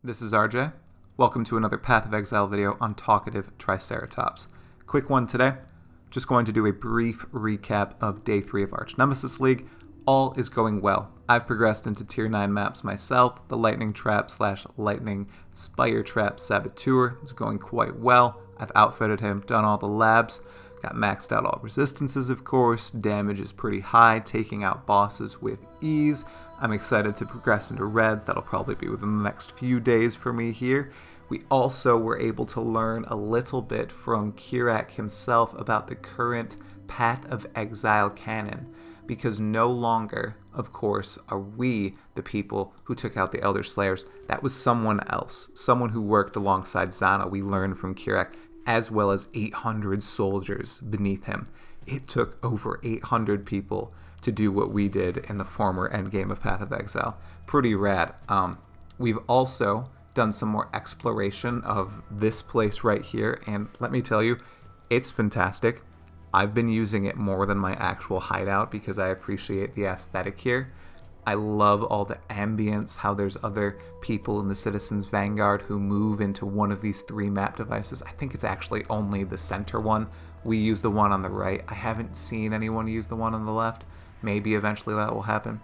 This is RJ. Welcome to another Path of Exile video on talkative Triceratops. Quick one today. Just going to do a brief recap of Day 3 of Archnemesis League. All is going well. I've progressed into Tier 9 maps myself. The Lightning Trap / Lightning Trap Saboteur is going quite well. I've outfitted him, done all the labs, got maxed out all resistances of course, damage is pretty high, taking out bosses with ease. I'm excited to progress into Reds, that'll probably be within the next few days for me here. We also were able to learn a little bit from Kirac himself about the current Path of Exile canon, because no longer, of course, are we the people who took out the Elder Slayers. That was someone else, someone who worked alongside Zana, we learned from Kirac, as well as 800 soldiers beneath him. It took over 800 people to do what we did in the former endgame of Path of Exile. Pretty rad. We've also done some more exploration of this place right here, and let me tell you, it's fantastic. I've been using it more than my actual hideout because I appreciate the aesthetic here. I love all the ambience, how there's other people in the Citizens Vanguard who move into one of these 3 map devices. I think it's actually only the center one. We use the one on the right. I haven't seen anyone use the one on the left. Maybe eventually that will happen.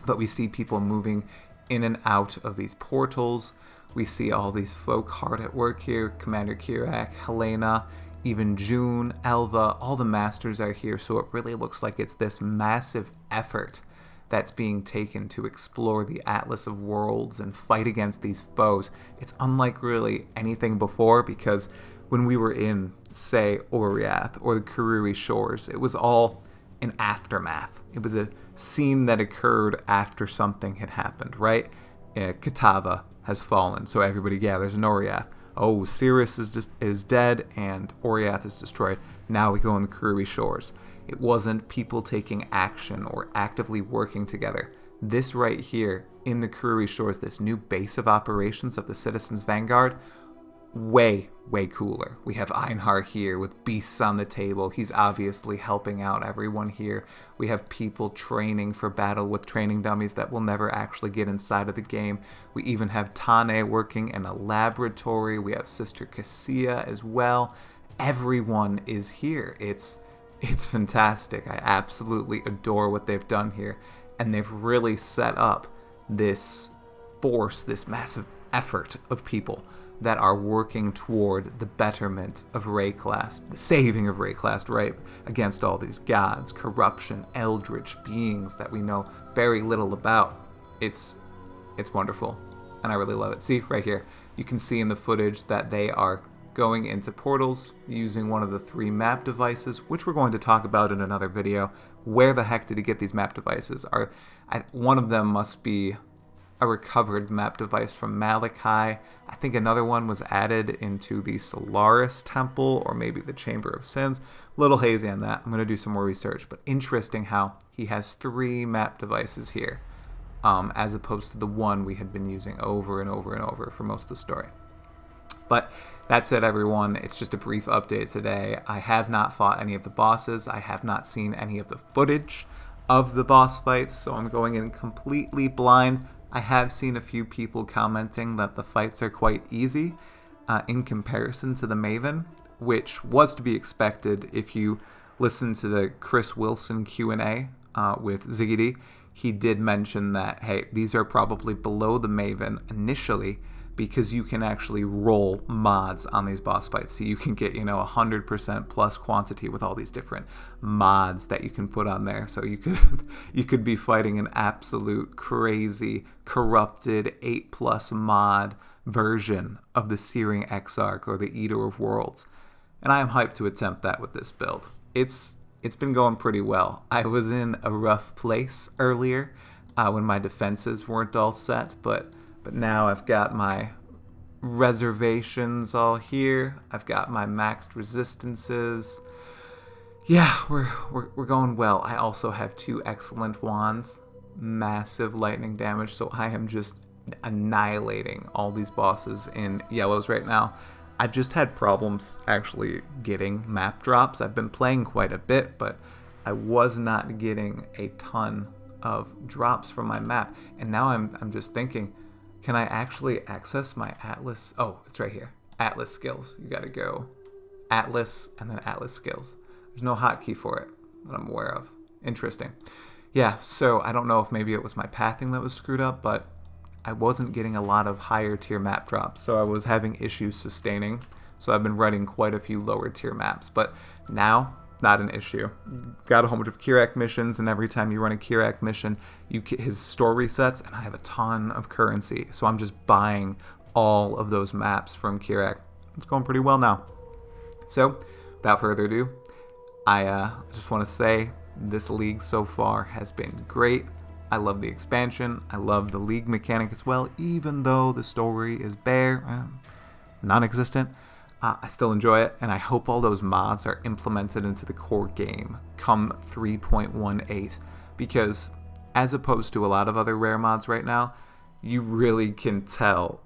But we see people moving in and out of these portals. We see all these folk hard at work here. Commander Kirac, Helena, even June, Elva, all the masters are here. So it really looks like it's this massive effort that's being taken to explore the Atlas of Worlds and fight against these foes. It's unlike really anything before, because when we were in, say, Oriath or the Karui Shores, it was all an aftermath. It was a scene that occurred after something had happened, right? Kitava has fallen, so everybody gathers in Oriath. Oh, Sirius is dead and Oriath is destroyed. Now we go on the Karui Shores. It wasn't people taking action or actively working together. This right here in the Karui Shores, this new base of operations of the Citizens Vanguard, way cooler. We have Einhar here with beasts on the table. He's obviously helping out everyone here. We have people training for battle with training dummies that will never actually get inside of the game. We even have Tane working in a laboratory. We have Sister Cassia as well. Everyone is here. It's fantastic. I absolutely adore what they've done here. And they've really set up this force, this massive effort of people that are working toward the betterment of Rayclast, the saving of Rayclast, right? Against all these gods, corruption, eldritch beings that we know very little about. It's wonderful, and I really love it. See, right here, you can see in the footage that they are going into portals using one of the 3 map devices, which we're going to talk about in another video. Where the heck did he get these map devices? One of them must be a recovered map device from Malachi. I think another one was added into the Solaris temple, or maybe the Chamber of Sins. A little hazy on that. I'm going to do some more research, but interesting how he has 3 map devices here, as opposed to the one we had been using over and over and over for most of the story. But that's it, everyone. It's just a brief update today. I have not fought any of the bosses. I have not seen any of the footage of the boss fights, so I'm going in completely blind. I have seen a few people commenting that the fights are quite easy in comparison to the Maven, which was to be expected if you listen to the Chris Wilson Q&A with Ziggity. He did mention that, hey, these are probably below the Maven initially because you can actually roll mods on these boss fights. So you can get, 100% plus quantity with all these different mods that you can put on there. So you could be fighting an absolute crazy, corrupted 8+ mod version of the Searing Exarch or the Eater of Worlds. And I am hyped to attempt that with this build. It's been going pretty well. I was in a rough place earlier when my defenses weren't all set, but now I've got my reservations all here. I've got my maxed resistances. Yeah, we're going well. I also have 2 excellent wands, massive lightning damage, so I am just annihilating all these bosses in yellows right now. I've just had problems actually getting map drops. I've been playing quite a bit, but I was not getting a ton of drops from my map. And now I'm just thinking, Can I actually access my Atlas? Oh, it's right here. Atlas skills. You gotta go Atlas and then Atlas skills. There's no hotkey for it that I'm aware of. Interesting. Yeah, so I don't know if maybe it was my pathing that was screwed up, but I wasn't getting a lot of higher tier map drops, so I was having issues sustaining. So I've been running quite a few lower tier maps, but now, not an issue. Got a whole bunch of Kirac missions, and every time you run a Kirac mission, his store resets, and I have a ton of currency. So I'm just buying all of those maps from Kirac. It's going pretty well now. So, without further ado, I just want to say this league so far has been great. I love the expansion. I love the league mechanic as well, even though the story is bare, non-existent. I still enjoy it, and I hope all those mods are implemented into the core game come 3.18, because as opposed to a lot of other rare mods right now, you really can tell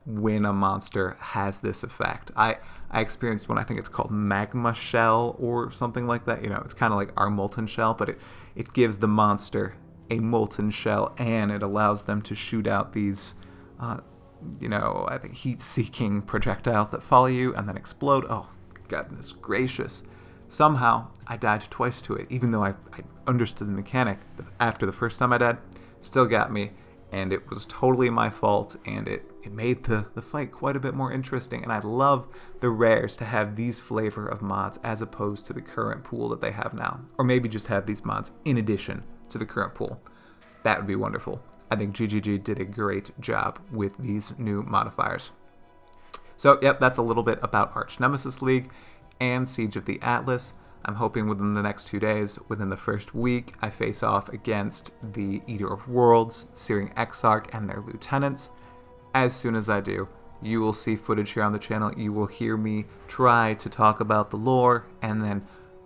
when a monster has this effect. I experienced one, I think it's called Magma Shell or something like that. You know, it's kind of like our Molten Shell, but it gives the monster a Molten Shell, and it allows them to shoot out these I think heat-seeking projectiles that follow you and then explode. Oh, goodness gracious. Somehow, I died twice to it, even though I understood the mechanic. After the first time I died, still got me, and it was totally my fault, and it made the fight quite a bit more interesting, and I love the rares to have these flavor of mods as opposed to the current pool that they have now. Or maybe just have these mods in addition to the current pool. That would be wonderful. I think GGG did a great job with these new modifiers. So, yep, that's a little bit about Archnemesis League and Siege of the Atlas. I'm hoping within the next 2 days, within the first week, I face off against the Eater of Worlds, Searing Exarch, and their lieutenants. As soon as I do, you will see footage here on the channel. You will hear me try to talk about the lore, and then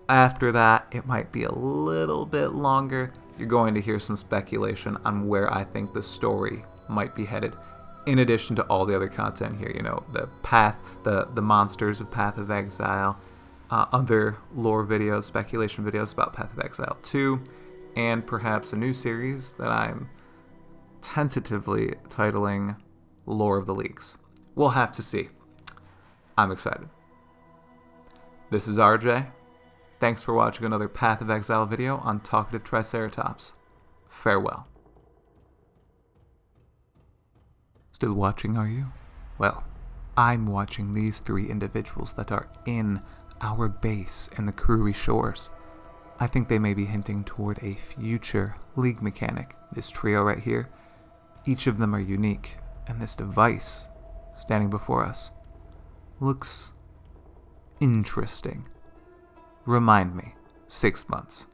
after that, it might be a little bit longer. You're going to hear some speculation on where I think the story might be headed, in addition to all the other content here, you know, the path, the monsters of Path of Exile, other lore videos, speculation videos about Path of Exile 2, and perhaps a new series that I'm tentatively titling Lore of the Leagues. We'll have to see. I'm excited. This is RJ. Thanks for watching another Path of Exile video on Talkative Triceratops. Farewell. Still watching, are you? Well, I'm watching these three individuals that are in our base in the Kirac shores. I think they may be hinting toward a future league mechanic. This trio right here, each of them are unique, and this device standing before us looks interesting. Remind me, 6 months.